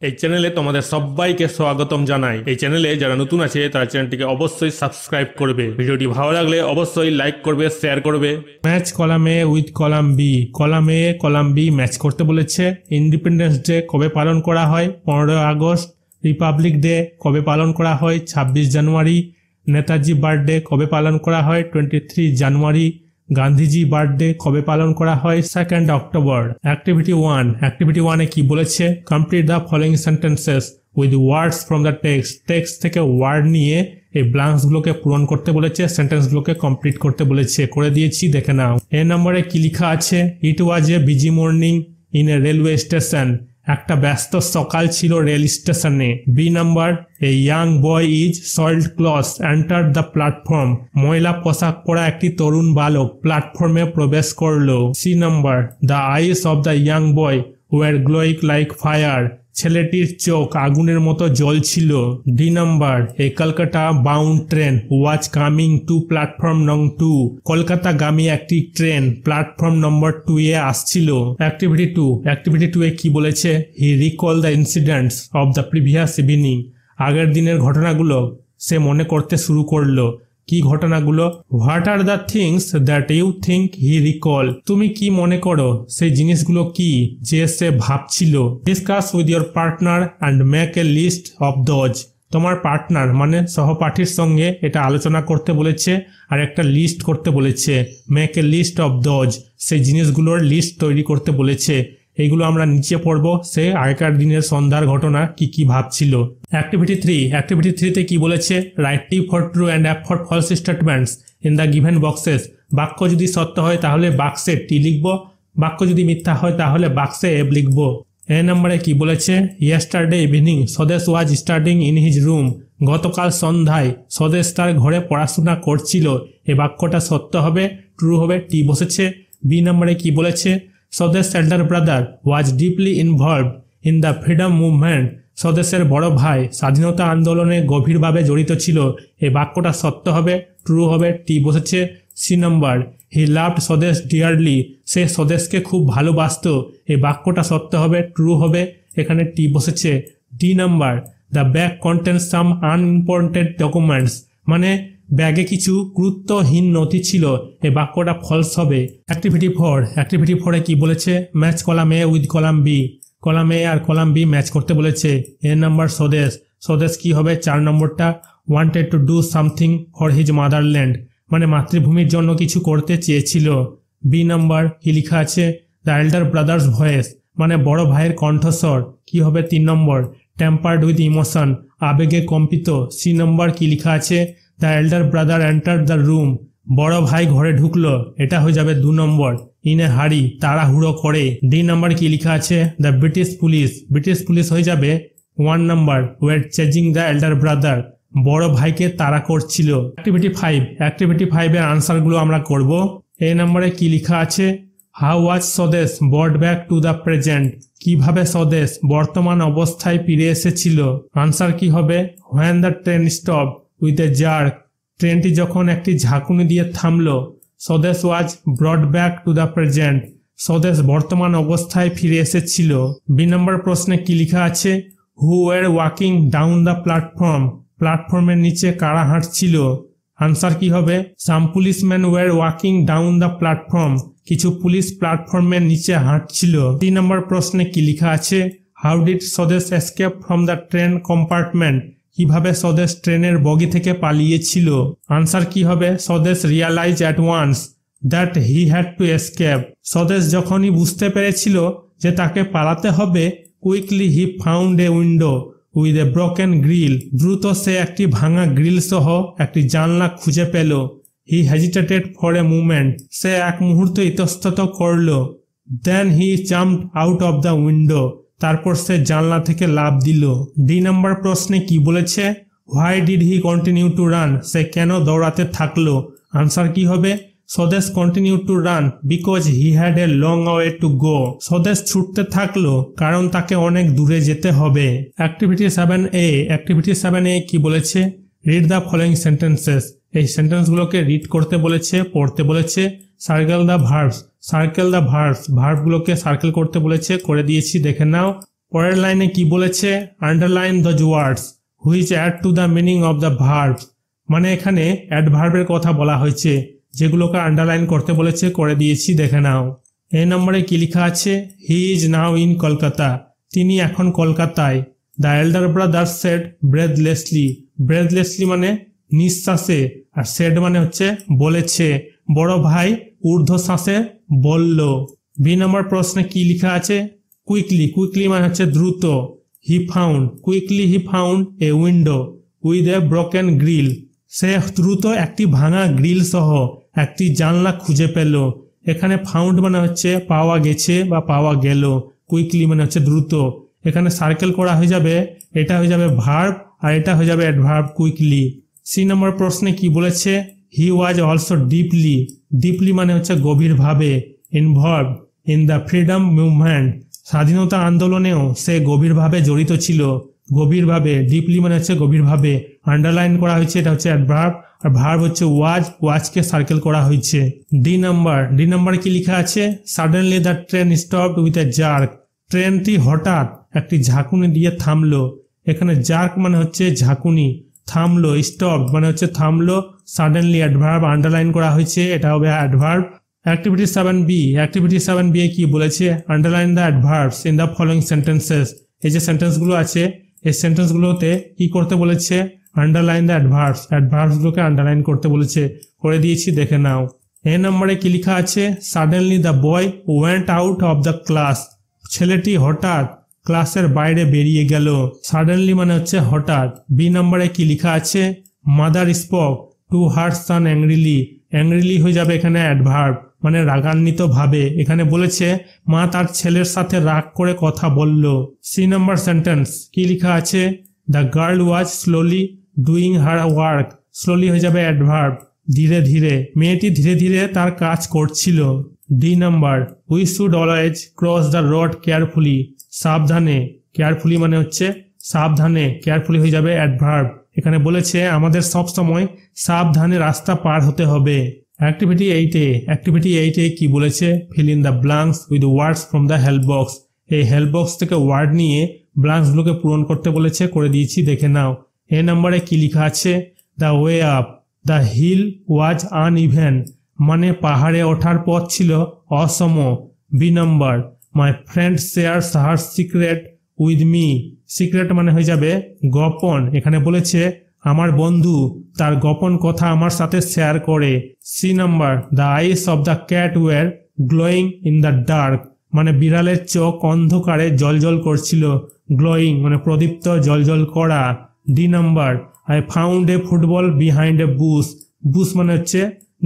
এই চ্যানেলে তোমাদের সবাইকে স্বাগতম জানাই। এই চ্যানেলে যারা নতুন আছে তারা চ্যানেলটিকে অবশ্যই সাবস্ক্রাইব করবে। ভিডিওটি ভালো লাগলে অবশ্যই লাইক করবে, শেয়ার করবে। Match column A with column B. Column A column B match করতে বলেছে। ইন্ডিপেন্ডেন্স ডে কবে পালন করা হয়? 15 আগস্ট। রিপাবলিক ডে কবে পালন করা হয়? 26 জানুয়ারি। নেতাজি বার্থডে কবে পালন করা হয়? 23 জানুয়ারি। গান্ধীজি বার্থডে কবে পালন করা হয়? 2 অক্টোবর। অ্যাক্টিভিটি 1। অ্যাক্টিভিটি 1 এ কি বলেছে? Complete the following sentences with words from the text. Text থেকে ওয়ার্ড নিয়ে এই ব্ল্যাঙ্কস গুলোকে পূরণ করতে বলেছে, সেন্টেন্স গুলোকে কমপ্লিট করতে বলেছে। করে দিয়েছি, দেখে নাও। এ নম্বরে কি লেখা আছে? It was a busy morning in a railway station. একটা ব্যস্ত সকাল ছিল রেল স্টেশনে। B number, a young boy is soiled cloth enter the platform. ময়লা পোশাক পরা একটি তরুণ বালক প্ল্যাটফর্মে প্রবেশ করলো। C number, the eyes of the young boy were glowing like fire. ছেলেটির চোখ আগুনের মতো জ্বলছিল। D number, a Kolkata bound train was coming to platform নং 2। কলকাতাগামী একটি ট্রেন প্ল্যাটফর্ম নম্বর 2 এ আসছিল। অ্যাক্টিভিটি 2। অ্যাক্টিভিটি 2 এ কি বলেছে? He recall the incidents of the previous evening. আগের দিনের ঘটনাগুলো সে মনে করতে শুরু করলো। কি ঘটনাগুলো? What are the things that you think he recall. তুমি কি মনে করো সেই জিনিসগুলো কি যে সে ভাবছিল? Discuss with your partner and make a list of those. তোমার পার্টনার মানে সহপাঠীর সঙ্গে এটা আলোচনা করতে বলেছে আর একটা লিস্ট করতে বলেছে। Make a list of those, সেই জিনিসগুলোর লিস্ট তৈরি করতে বলেছে। এইগুলো আমরা নিচে পড়বো। সে আগেকার দিনের সন্ধ্যার ঘটনা কি কি ভাবছিল। অ্যাক্টিভিটি 3। অ্যাক্টিভিটি 3 তে কি বলেছে? Write T for true and F for false statements in the given boxes. বাক্য যদি সত্য হয় তাহলে বাক্সে টি লিখবো, বাক্য যদি মিথ্যা হয় তাহলে বাক্সে এফ লিখবো। এ নম্বরে কি বলেছে? ইয়েস্টারডে ইভিনিং স্বদেশ was studying in his room. গতকাল সন্ধ্যায় স্বদেশ তার ঘরে পড়াশোনা করছিল। এ বাক্যটা সত্য হবে, ট্রু হবে, টি বসেছে। বি নম্বরে কি বলেছে? Swadesh elder brother was deeply involved in the freedom movement. স্বদেশের বড় ভাই স্বাধীনতা আন্দোলনে গভীরভাবে জড়িত ছিল। এই বাক্যটা সত্য হবে, ট্রু হবে, টি বসেছে। সি নম্বর, হি লাভড স্বদেশ ডিয়ারলি। সে স্বদেশকে খুব ভালোবাসত। এই বাক্যটা সত্য হবে, ট্রু হবে, এখানে টি বসেছে। D number, the bag contains some unimportant documents. মানে ব্যাগে কিছু গুরুত্বহীন নথি ছিল। এই বাক্যটা ফলস হবে। অ্যাক্টিভিটি 4। অ্যাক্টিভিটি 4 এ কি বলেছে? Match column A with column B. Column A আর কলাম বি ম্যাচ করতে বলেছে। এ নাম্বার স্বদেশ। স্বদেশ কি হবে? 4 নম্বরটা, wanted to do something for his motherland. মানে মাতৃভূমির জন্য কিছু করতে চেয়েছিল। বি নাম্বার কি লেখা আছে? The এল্ডার brothers voice. মানে বড় ভাইয়ের কণ্ঠস্বর কি হবে? 3 নম্বর, টেম্পার্ড উইথ ইমোশন। আবেগে কম্পিত। সি নম্বর কি লেখা আছে? The elder brother enter the room. বড় ভাই ঘরে ঢুকলো, এটা হয়ে যাবে 2 নম্বর, ইন এ হারি, তাড়াহুড়ো করে। ডি নাম্বার কি লেখা আছে? The British police. British police হয়ে যাবে 1 নম্বর, ওয়ের চেজিং দ্য এল্ডার ব্রাদার। বড় ভাইকে তাড়া করছিল। অ্যাক্টিভিটি 5। অ্যাক্টিভিটি 5 এর আনসারগুলো আমরা করব। এ নম্বরে কি লেখা আছে? How was Swadesh brought back to the present. কিভাবে স্বদেশ বর্তমান অবস্থায় ফিরে এসেছিল। আনসার কি হবে? When the train stop with a jerk. ট্রেনটি যখন একটি ঝাঁকুনি দিয়ে থামলো। Swadesh was brought back to the present. Swadesh বর্তমান অবস্থায় ফিরে এসেছিল। বি নম্বর প্রশ্নে কি লেখা আছে? Who were walking down the platform. প্ল্যাটফর্মের নিচে কারা হাঁটছিল। আনসার কি হবে? Some policeman were walking down the platform. কিছু পুলিশ প্ল্যাটফর্মের নিচে হাঁটছিল। 3 নম্বর প্রশ্নে কি লেখা আছে? হাউ ডিড স্বদেশ escape from the train compartment. কিভাবে স্বদেশ ট্রেনের বগি থেকে পালিয়েছিল। আনসার কি হবে? Swadesh realize at once that he had to escape. Swadesh যখনই বুঝতে পেরেছিল যে তাকে পালাতে হবে, quickly he found a window with a broken grill. দ্রুত সে একটি ভাঙা গ্রিল সহ একটি জানলা খুঁজে পেল। He hesitated for a movement. সে এক মুহূর্ত ইতস্তত করল। Then he jumped out of the window. তারপর সে জানলা থেকে লাফ দিল। ডি নম্বর প্রশ্নে কি বলেছে? Why did he continue to run. সে কেন দৌড়াতে থাকলো। আনসার কি হবে? Swadesh continue to run because he had a long way to go. Swadesh ছুটতে থাকলো কারণ তাকে অনেক দূরে যেতে হবে। Activity 7A। অ্যাক্টিভিটি 7A কি বলেছে? Read the following sentences. এই সেন্টেন্সগুলোকে রিড করতে বলেছে, পড়তে বলেছে। Circle the verbs. Circle the verbs. ভার্বগুলোকে সার্কেল করতে বলেছে, করে দিয়েছি, দেখে নাও। পরের লাইনে কি বলেছে, underline those words which add to the meaning of the verb. মানে এখানে অ্যাডভার্বের কথা বলা হয়েছে, যেগুলোকে আন্ডারলাইন করতে বলেছে, করে দিয়েছি, দেখে নাও। এই নম্বরে কি লেখা আছে, he is now in Kolkata, তিনি এখন কলকাতায়। The elder brother said breathlessly, breathlessly মানে নিঃশ্বাসে, আর সেড মানে হচ্ছে বলেছে। বড় ভাই ঊর্ধ্বশ্বাসে বলল। বি নম্বর প্রশ্নে কি লেখা আছে, কুইকলি, কুইকলি মানে হচ্ছে দ্রুত। Quickly he found a window with a broken grill, সে দ্রুত একটি ভাঙা গ্রিল সহ একটি জানলা খুঁজে পেল। এখানে ফাউন্ড মানে হচ্ছে পাওয়া গেছে বা পাওয়া গেল, কুইকলি মানে হচ্ছে দ্রুত। এখানে সার্কেল করা হয়ে যাবে, এটা হয়ে যাবে ভার্ব আর এটা হয়ে যাবে অ্যাডভার্ব কুইকলি। সি নম্বর প্রশ্নে কি বলেছে, হি ওয়াজ অলসো ডিপলি, ডিপলি মানে হচ্ছে গভীরভাবে, involved in the freedom movement, স্বাধীনতা আন্দোলনেও সে গভীরভাবে জড়িত ছিল। গভীরভাবে, ডিপলি মানে হচ্ছে গভীরভাবে, আন্ডারলাইন করা হয়েছে, এটা হচ্ছে অ্যাডভার্ব, আর ভার্ব হচ্ছে ওয়াজ, ওয়াজকে সার্কেল করা হয়েছে। ডি নাম্বার কি লেখা আছে, suddenly the train stopped with a jerk, ট্রেনটি হঠাৎ একটি ঝাঁকুনি দিয়ে থামলো। এখানে জার্ক মানে হচ্ছে ঝাঁকুনি, থামলো, স্টপ মানে হচ্ছে থামলো, সাডেনলি অ্যাডভার্ব, আন্ডারলাইন করা হয়েছে, এটা হবে অ্যাডভার্ব। অ্যাক্টিভিটি 7B কি বলেছে, underline the adverbs in the following sentences. এই যে সেন্টেন্সগুলো আছে, এই সেন্টেন্সগুলোতে কি করতে বলেছে, আন্ডারলাইন দ্য অ্যাডভার্বস, অ্যাডভার্বসগুলোকে আন্ডারলাইন করতে বলেছে, করে দিয়েছি, দেখে নাও। এ নম্বরে কি লেখা আছে, suddenly the boy went out of the class, ছেলেটি হঠাৎ ক্লাসের বাইরে বেরিয়ে গেল। সাডেনলি মানে হচ্ছে হঠাৎ। বি নম্বরে কি লেখা আছে, mother spoke to her son angrily, angrily হয়ে যাবে এখানে অ্যাডভার্ব, মানে রাগান্বিত ভাবে। এখানে বলেছে মা তার ছেলের সাথে রাগ করে কথা বলল। সি নম্বর সেন্টেন্স কি লেখা আছে, the girl was slowly doing her work, slowly হয়ে যাবে অ্যাডভার্ব, ধীরে ধীরে, মেয়েটি ধীরে ধীরে তার কাজ করছিল। D number, we should always cross the road carefully, সাবধানে, কেয়ারফুলি মানে হচ্ছে সাবধানে, কেয়ারফুলি হয়ে যাবে অ্যাডভার্ব। এখানে বলেছে আমাদের সব সময় সাবধানে রাস্তা পার হতে হবে। অ্যাক্টিভিটি 8 কি বলেছে, fill in the blanks with words from the help box. এই হেল্প বক্স থেকে ওয়ার্ড নিয়ে ব্ল্যাঙ্কসগুলোকে পূরণ করতে বলেছে, করে দিয়েছি, দেখে নাও। এ নম্বরে কি লেখা আছে, the way up the hill was uneven, মানে পাহাড়ে ওঠার পথ ছিল অসম। B number, my friend shares her secret with me, secret মানে হয়ে যাবে গোপন। এখানে বলেছে আমার বন্ধু তার গোপন কথা আমার সাথে শেয়ার করে। C number, the eyes of the cat were glowing in the dark, মানে বিড়ালের চোখ অন্ধকারে জলজল করছিল। গ্লোয়িং মানে প্রদীপ্ত, জলজল করা। D number, I found a football behind A Bush, Bush মানে হচ্ছে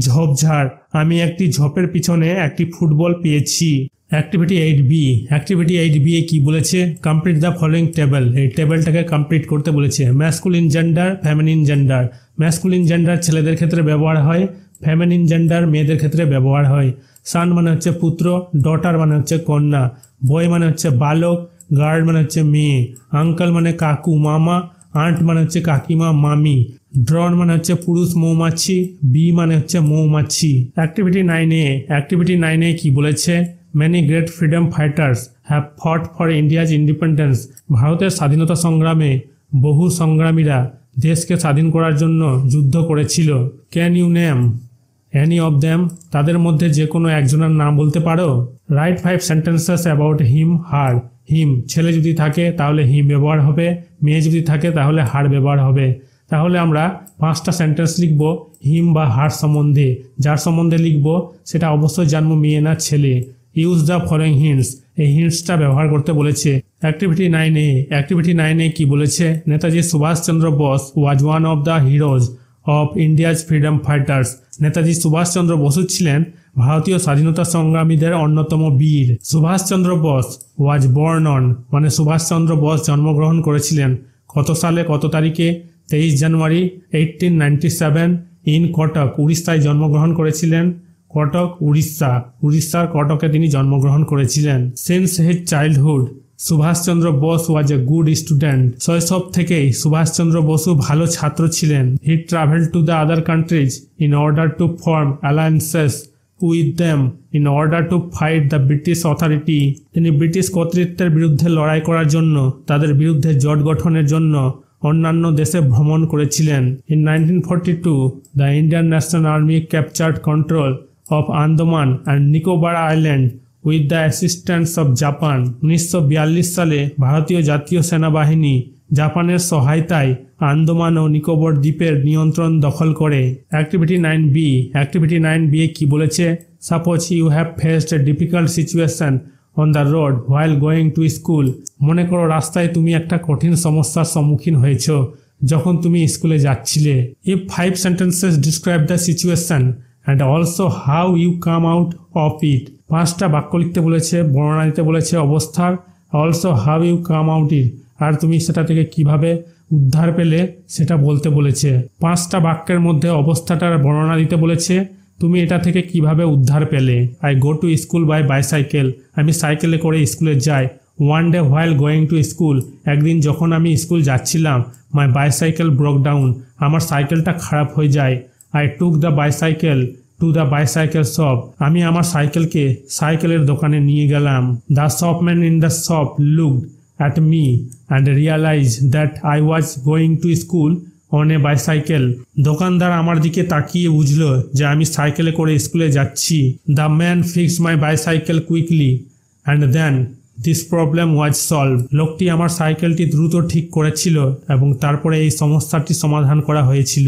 ঝোপঝাড়, আমি একটি ঝোপের পিছনে একটি ফুটবল পেয়েছি। অ্যাক্টিভিটি 8B কি বলেছে, কমপ্লিট দ্য ফলোইং টেবল, এই টেবলটাকে কমপ্লিট করতে বলেছে। Masculine gender, feminine gender. Masculine gender ছেলেদের ক্ষেত্রে ব্যবহার হয়, ফেমিনিন জেন্ডার মেয়েদের ক্ষেত্রে ব্যবহার হয়। সান মানে হচ্ছে পুত্র, ডটার মানে হচ্ছে কন্যা, বয় মানে হচ্ছে বালক, গার্ল মানে হচ্ছে মেয়ে, আঙ্কেল মানে কাকু মামা, আন্ট মানে হচ্ছে কাকিমা মামি, ড্রন মানে হচ্ছে পুরুষ মৌমাছি, বি মানে হচ্ছে মৌমাছি। অ্যাক্টিভিটি 9A কি বলেছে, Many great freedom fighters have fought for India's independence. ভারতের স্বাধীনতা সংগ্রামে বহু সংগ্রামীরা দেশকে স্বাধীন করার জন্য যুদ্ধ করেছিল। Can you name any of them? তাদের মধ্যে যে কোনো একজনের নাম বলতে পারো। Write 5 sentences about him, her. Him ছেলে যদি থাকে তাহলে him ব্যবহার হবে, মেয়ে যদি থাকে তাহলে her ব্যবহার হবে। তাহলে আমরা 5টা সেন্টেন্স লিখব হিম বা হার সম্বন্ধে। যার সম্বন্ধে লিখব সেটা অবশ্যই জানবো মেয়ে না ছেলে। ইউজ দ্য ফলোইং হিন্টস, এই হিন্টসটা ব্যবহার করতে বলেছে। অ্যাক্টিভিটি 9A কি বলেছে, Netaji Subhash Chandra Bose was one of the heroes of India's freedom fighters. Netaji Subhash Chandra Basu ছিলেন ভারতীয় স্বাধীনতা সংগ্রামীদের অন্যতম বীর। Subhash Chandra Bose was born on, মানে সুভাষচন্দ্র বোস জন্মগ্রহণ করেছিলেন কত সালে কত তারিখে, 23 জানুয়ারি 1897 ইন কটক, উড়িষ্যায় জন্মগ্রহণ করেছিলেন। কটক উড়িষ্যার কটকে তিনি জন্মগ্রহণ করেছিলেন। Since his childhood Subhash Chandra Bose was a good student. শৈশব থেকেই সুভাষচন্দ্র বসু ভালো ছাত্র ছিলেন। He travel to the other countries in order to form alliances. with them in order to fight the British authority. তিনি ব্রিটিশ কর্তৃত্বের বিরুদ্ধে লড়াই করার জন্য তাদের বিরুদ্ধে জোট গঠনের জন্য অন্যান্য দেশে ভ্রমণ করেছিলেন। In 1942, the Indian National Army captured control of Andaman and Nicobar Island with the assistance of Japan. 1942 সালে ভারতীয় জাতীয় সেনাবাহিনী জাপানের সহায়তায় আন্দামান ও নিকোবর দ্বীপের নিয়ন্ত্রণ দখল করে। অ্যাক্টিভিটি 9B অ্যাক্টিভিটি 9B কি বলেছে? Suppose you have faced a difficult situation on the road while going to school. মনে করো রাস্তায় তুমি একটা কঠিন সমস্যার সম্মুখীন হয়েছ যখন তুমি স্কুলে যাচ্ছিলে। If 5 sentences describe the situation and also how you come out of it. 5টা বাক্য লিখতে বলেছে, বর্ণনা দিতে বলেছে অবস্থার, also how you come out it, আর তুমি সেটা থেকে কিভাবে উদ্ধার পেলে সেটা বলতে বলেছে। 5টা বাক্যের মধ্যে অবস্থাটার বর্ণনা দিতে বলেছে, তুমি এটা থেকে কিভাবে উদ্ধার পেলে। I go to school by bicycle, আমি সাইকেলে করে স্কুলে যাই। One day while going to school, একদিন যখন আমি স্কুল যাচ্ছিলাম, মাই বাইসাইকেল ব্রোক ডাউন, আমার সাইকেলটা খারাপ হয়ে যায়। I took the bicycle to the bicycle shop, আমি আমার সাইকেলকে সাইকেলের দোকানে নিয়ে গেলাম। The shopman in the shop looked at me and realized that I was going to school on a bicycle. দোকানদার আমার দিকে তাকিয়ে বুঝলো যে আমি সাইকেলে করে স্কুলে যাচ্ছি। The man fixed my bicycle quickly and then this problem was solved. লোকটি আমার সাইকেলটি দ্রুত ঠিক করেছিল এবং তারপরে এই সমস্যাটি সমাধান করা হয়েছিল।